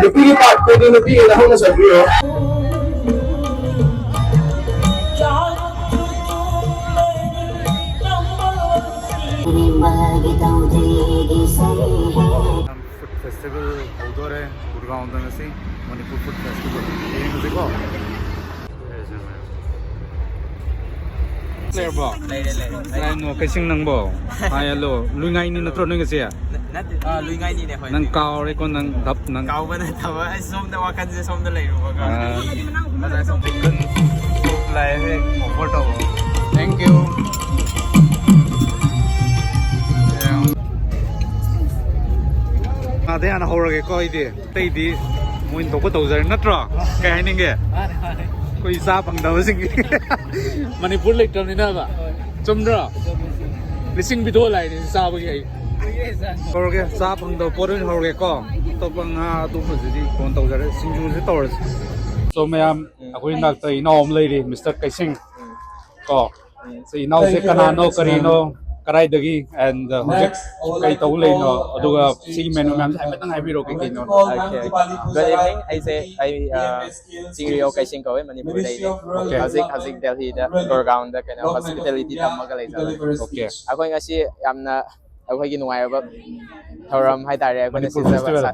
Nupi part ko din nupi na ho na sa biyo. Food festival होदोरे गुड़गांव से Manipur food festival येंगजिको लेरबो लाइनो कैसिंग नंगबो हायलो लुइङाइनि नत्रो नंगसे लुइङाइनि ने होय नंग कावरे को नंग धप नंग कावबना थवा सोमदा वाखनसे सोमदा लैरुबगा मजा सोम चिकन सूप लाए है ऑफर तो थैंक यू आधे आना हो रहे कोई दे तई दी मुइन तो को तो जर नत्रो कह निंगे कोई सा पंगदा सिंग मणिपुर लेटर नि ना बा चुमद्रो लिसिंग बिदो लाइ नि सा बगे हो रगे सा पंगदो पोरन हो रगे को तो पंगा तो फजि कोन तो जर सिंजु से तोर सो मैम अखोई नाक तई नॉम लेरी मिस्टर कैसिंग को से इनाउ से कनानो करीनो कराइदगी एंड हजिक कई तौ लेनो अदुगा सी मेनू मैम हाइबतंग हाइबिरो के किनो गुड इवनिंग आई सिंगरियो कैसिंग को मणिपुर दे हजिक दिल्ली दा गुड़गांव दा केनो हॉस्पिटैलिटी तमगा लेजा ओके अखोई ngasi yamna अखोई gi नुवायबा थौरम हाय तारे अखोई सिंजाबा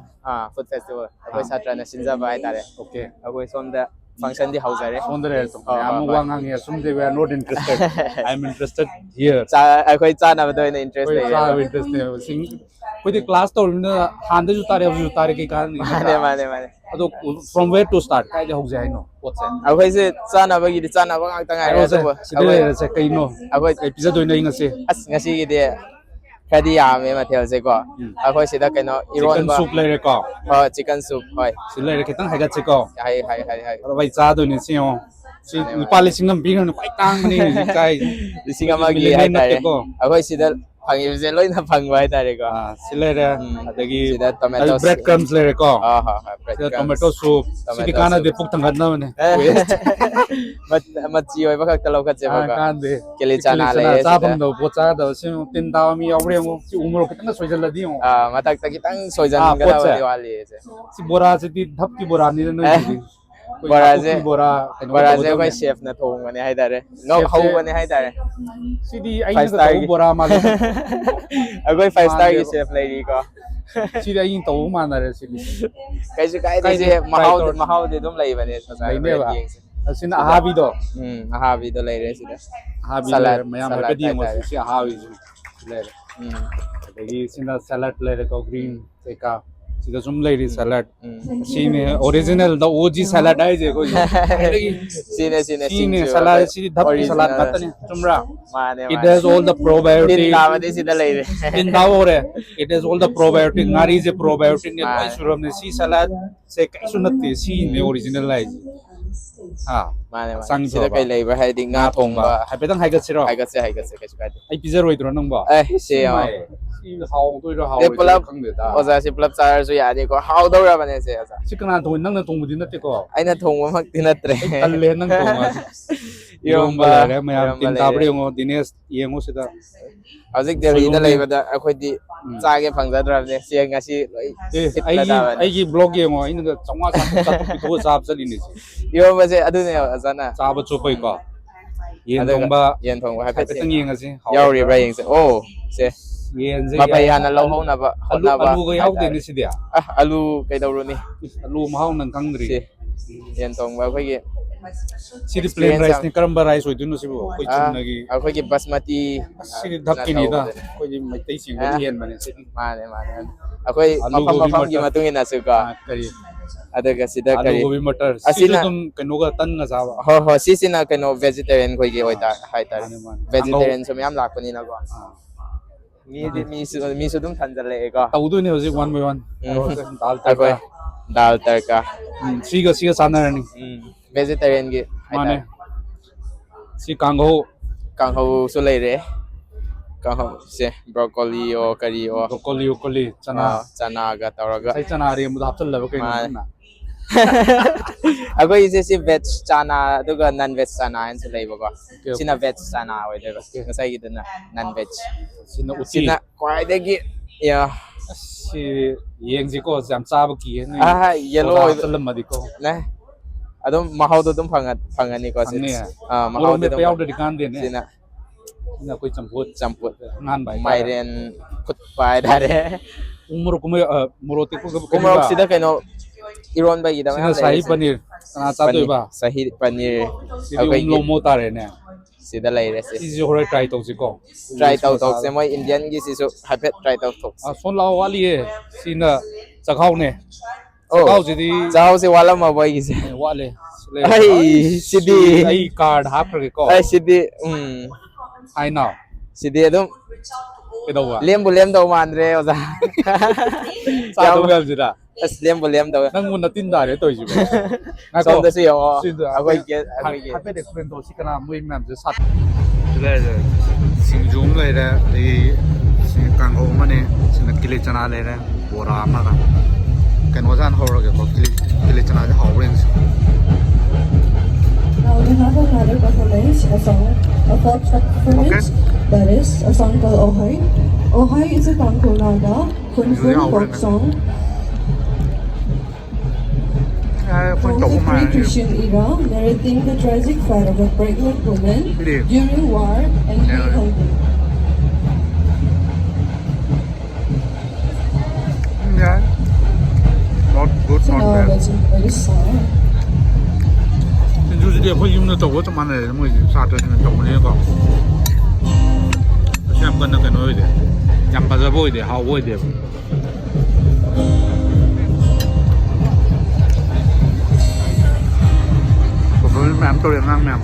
फूड फेस्टिवल अखोई सात्रना सिंजाबा हाय तारे ओके अखोई सोमदा function di hauzare sondre to am wangang ye sumde we are not interested I am interested here akhoi chana ba doina interest le cha interest ne sing koi de class to na han de ju tare ke kan mane ado from where to start kai de hojai no what's it akhoi se chana ba gi chana ba ngak tangai ro se kai no akhoi episode doina ngase ngasi gi de khadi yame mathel se ko akhoi sida kaino iron chicken soup le ko chicken soup hoi sile re kitang haga chiko hai ro bai cha do ni si o si nupali singam bingan kwai tang ni kai singama gi hai tare akhoi sida phang se loi na phang bai tare ko sile re adagi sida tomato bread crumbs le re ko bread tomato soup si kana de puk tang na ne mat chi oi ba khak talo khat se ba kan de keli chana le cha phang do po cha do si tin da mi aure mo si umro kitang soijal la di matak ta kitang soijan ga la diwali se si bora se di dhap ki bora ni no bora je bora koi chef na thong ani hai dare no hau ani hai dare si di ai na to bora ma le agoi 5 star ki chef lai ri ko si di ai to ma na re si kai je mahau de dum lai bane sa lai ne ba sin ahabi do lai re si da ahabi mayam ka di mo si ahabi le adagi sin salad le ko green se ka sida sum lady salad sine original the OG salad ai je ko sine salad sine dhap salad matane tumra mane it has all the probiotic din lamade sida leire din dawore it has all the probiotic ngari je probiotic ne kai suram ne si salad se kai sunati si ne original lai ha mane sida kai leiba hai ding nga thongba hai petang hai ga siro hai ga se kai ai pizza roi dro nang ba se si hau doi ro hau pulap oza si pulap char su ya de ko hau do ra bane se oza si kana thoi nang na tong budi natte ko aina thongba mak tinatre alle nang tong yomba re mayam tin tabre ngo dines yengo sida hojik delhi da leiba da akhoi di chage phangja ne se ngasi ai gi blog yengo ina ga changwa sa to sab chali ni yomba se adu ne azana chaba chu pai ko yen thongba hai petang yenga si yauri bra yeng se oh se yen je mapai hana lo ho na ba alu ga yaw de ni si dia alu kai dawru ni alu mahau nang kangdri yen thongba khoi gi si plain rice ni karamba rice hoy dunu si bo koi chunna gi akhoi gi basmati si dhakki ni da koi ji mai tai sing gi yen mane si mane akhoi mafam gi matung ina su ka kari adaga sida kari alu gobi matar asina tum kano ga tan na sawa ho si sina kano vegetarian khoi gi hoita hai tar vegetarian so myam lakpani na ko mi su dum thanjale ko taudu ne hoji one by one dal tarka siga sanarani vegetarian gi mane si kangho su lai re kangho se broccoli o broccoli chana ga tawraga sai chana re mu hapchal la kai na agoi je si veg chana duga non veg chana an su lai ba sina veg chana oi de ngasai gi dana non veg sina kwai de gi ya si yeng si ko jam cha ba ki ni yellow salam ma di ko na adum mahau to dum phangani ko si mahau de pe de kan de ne sina na koi champut ngan bai mairen kut pai dare umur ko muro te ko umur sida kaino iron ba gida sina sahi paneer na cha doi ba sahi paneer si lomo tare ne sida lai re si si hore try to si ko try tau tok se moi indian gi si su habet try tau tok son lao wali e sina chakhau ne oh chakhau si di chao se wala ma boy gi se wale ai sidi ai card hap ke ko ai sidi ai now sidi adum ke do ba lem do mandre oza sa do ga jira as lem do nang mun na tin da re to ji ba som da si yo agoi ke happy explain to si kana mui mam je sat le sing jum le de di kang ho ma ne sin kile chana le de bora ma ka ken wa san ho ro ke ko kile chana je ho ren Now we have another performance, a song, a folk performance, that is a song called Ohai. Ohai is a Tangko Naga, Kunfun folk song from the pre-Christian era, narrating the tragic fate of a pregnant woman during war and hunger. Yeah, not good, So not now bad. let's enjoy this song. 就是这会用的走，我怎么来？我啥子能走那个？先跟那个多一点，两百多一点，好一点。我不是买多点那买。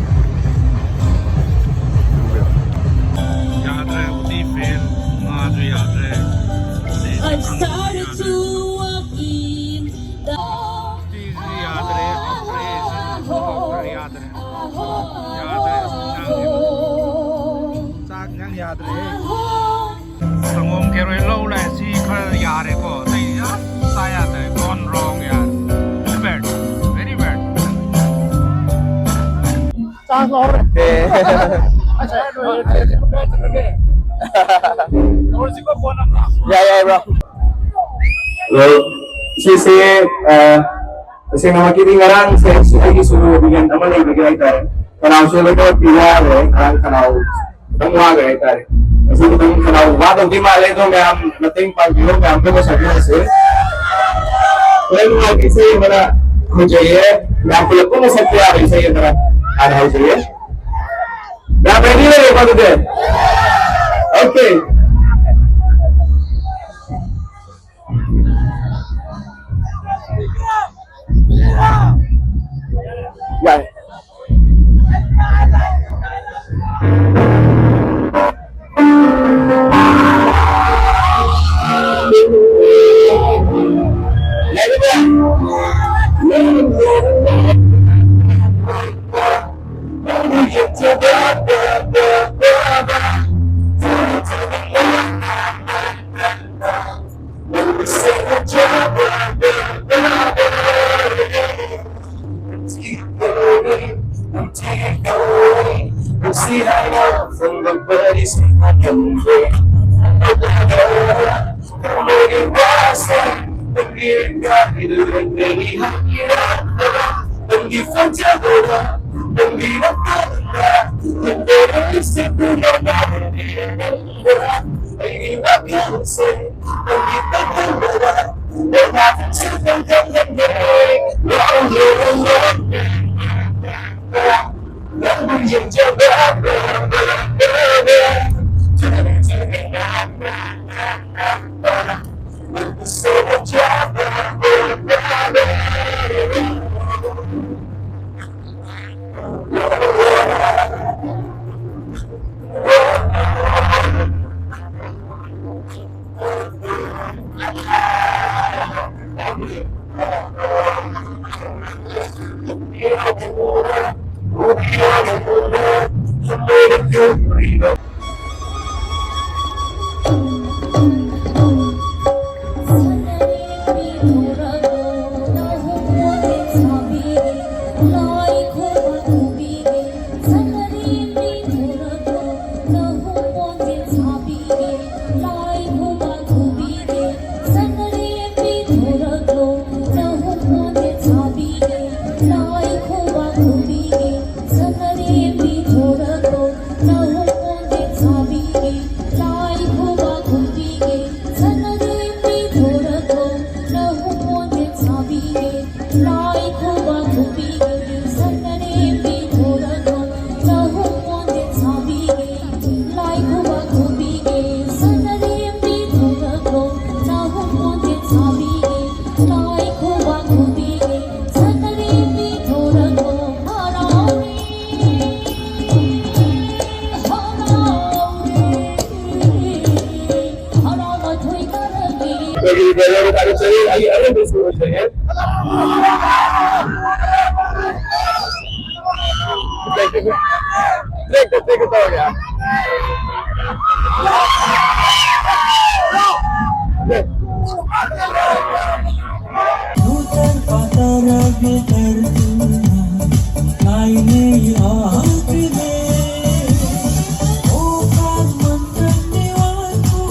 鸭子，我地肥，鸭子鸭子。I started to walk in the 地是鸭子嘞，好肥，是鸭子嘞，鸭子嘞，炸羊鸭子嘞。Sangom keroi low la si khar yare ko tai ya saya tai gone wrong ya bad very bad sa lor yeah bro kasi nama kini ngarang saya lagi suruh bikin teman yang bagi kita kalau sudah itu tidak orang kalau semua kita kasi kita kalau waktu di Malay itu memang nating pagyo memang kita sabi sih kalau lagi sih mana kuncinya memang kalau pun setiap hari saya mana ada hal sih dah ready lagi pada deh okay yeah See I know from the birdies I can break. It was the beer got me doing baby. Don't give a devil, don't be a father. The better is to do no matter. Baby, what can I say? Don't give a devil. Don't have to think of the day. Lai khoba khobi ge sanare bi thora ko chaho monde sabi ge Lai khoba khobi ge sanare bi thora ko chaho monde sabi ge Lai khoba khobi ge sanare bi thora ko harauri harawa thoi karagi Bagi dalam ada saya lagi ada bersama saya. Take it out ya. Bhuntar पातर भीतर कायने याद दे ओ काज मंत्र निवासू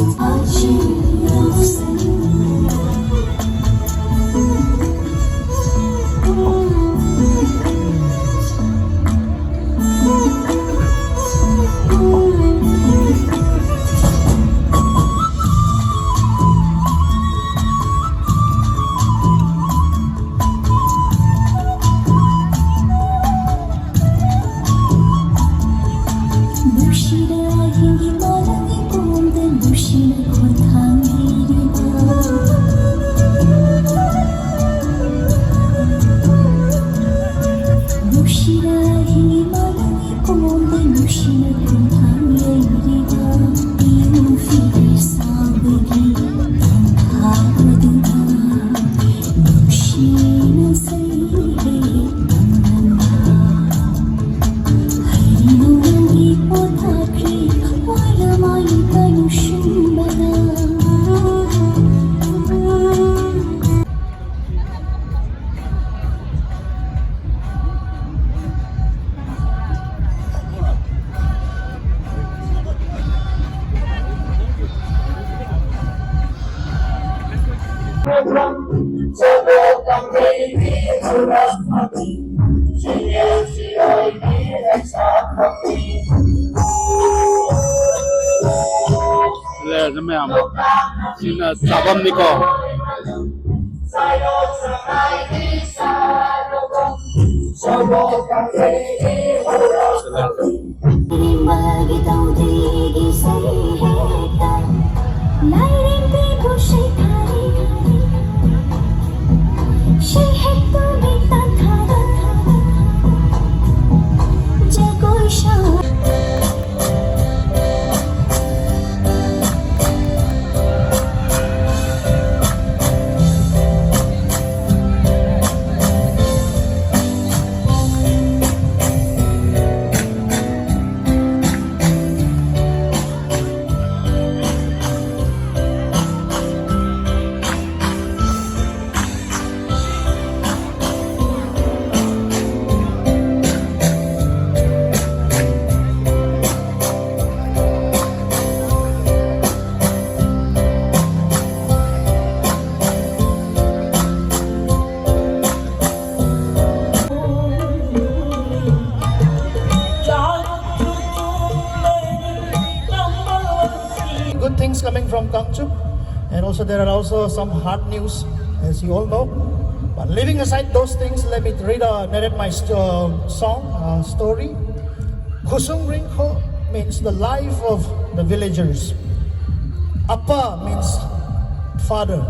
Le namam. Sina sabam niko. bagi tau diri sari heta Lairin pe ko shai thari Shai heta beta thara Je koi sha good things coming from Kangchup, and also there are also some hard news, as you all know. But leaving aside those things, let me narrate my story. Kusung Ringko means the life of the villagers. Appa means father.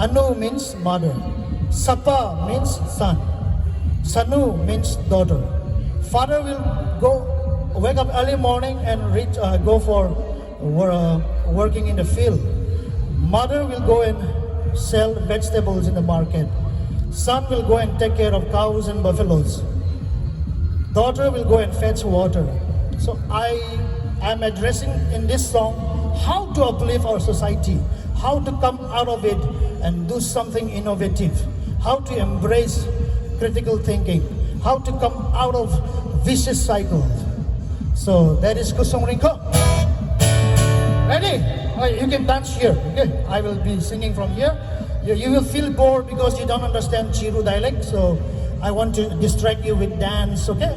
Anu means mother. Sapa means son. Sanu means daughter. Father will wake up early morning and go for working in the field. Mother will go and sell vegetables in the market. Son will go and take care of cows and buffaloes. Daughter will go and fetch water. So I am addressing in this song how to uplift our society, how to come out of it and do something innovative, how to embrace critical thinking, how to come out of vicious cycles. So that is Kusung Ringko. Ready? You can dance here. Okay, I will be singing from here. You will feel bored because you don't understand Chiru dialect. So I want to distract you with dance. Okay,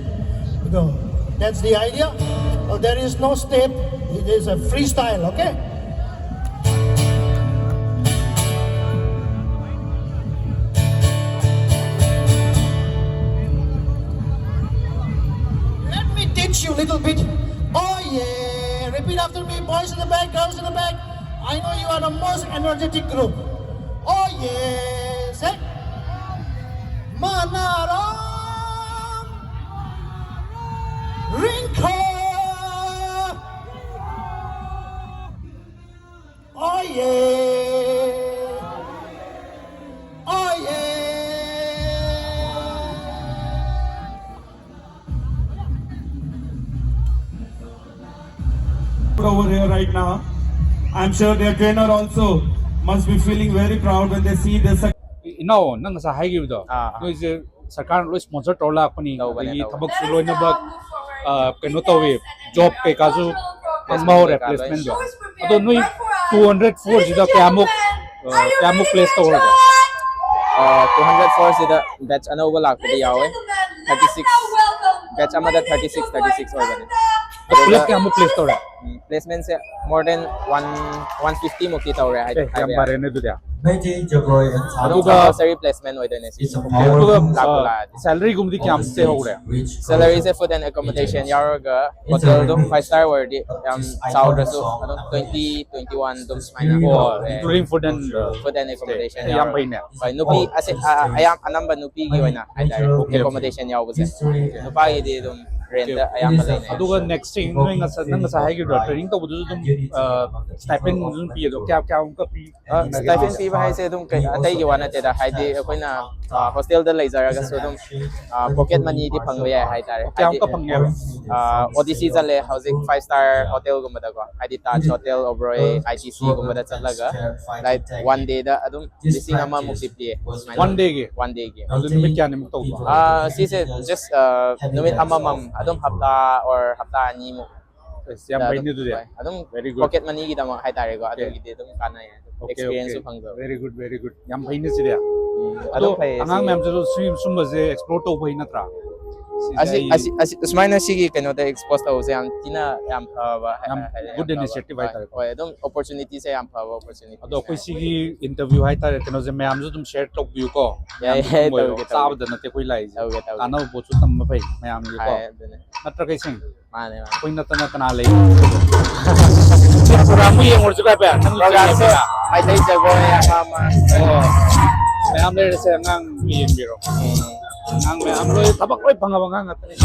go. That's the idea. There is no step. It is a freestyle. Okay. boys in the back, girls in the back. I know you are the most energetic group. Oh yes. Hey. Manaram Rinko. Oh yeah. Oh yeah. Over here right now. I'm sure their trainer also must be feeling very proud when they see this. ino nang sa haigibdo Ah. no is sarkar lo sponsor tola pani Tawbane, gi tawbane. thabak sulo na bak keno tawi job ke kazu mau replacement do ado noi 204 jida kamuk place to order 204 sida batch anova lakpadi yawe 36 batch amada 36 organ place kamuk place to order placement se more than 150 mukti tawre eh yang bare ne du dia adum compulsory placement oide ne It's a aduga powerful salary gumdi kyam se hogre salary se food and accommodation yaroga hotel dum 5-star wordi saudra so adum 20 21 dum maina including food and food and accommodation yang paine nupi ase ayam anamba nupi gi oina aidar accommodation yaw buse nupa gi de dum rent ayam balai aduga next thing noi nga sa haigi do training to budu dum stipend dum pi do kya kya ka pi stipend pi ba haise dum atai gi wana te da haide koina hostel da laizara ga so dum pocket money di phangwa ya haidare kya ka phangya odyssey jale housing 5-star hotel gumba da ko haidi Taj Hotel Oberoi ITC gumba da chalaga like one day da adum lising ama mukti one day gi adu nimit kya nimit to si se just numit amamam adum hafta or hafta ani mo yang paine du dia adum very good pocket money gi da mo haidare ko adum gi dum kana ya experience su phangdo very good yang paine si dia adum ado phai angang mem jo swim sum baze explore to bhai na tra asi usmaina sigi kano da expose to se am tina am good initiative hai tare oi adum opportunity se am phava opportunity ado koi sigi interview hai tare keno je mem jo dum share to view ko Yeah, sab da na te koi lai ana bo chu tam bhai mem ji ko natra kai sing mane koi na ta na kana lai program mu yeng or chu ka pa nang program se ai dai jago ya mama mem le se ngang yeng biro ngang mem lo tabak loi panga ngat ni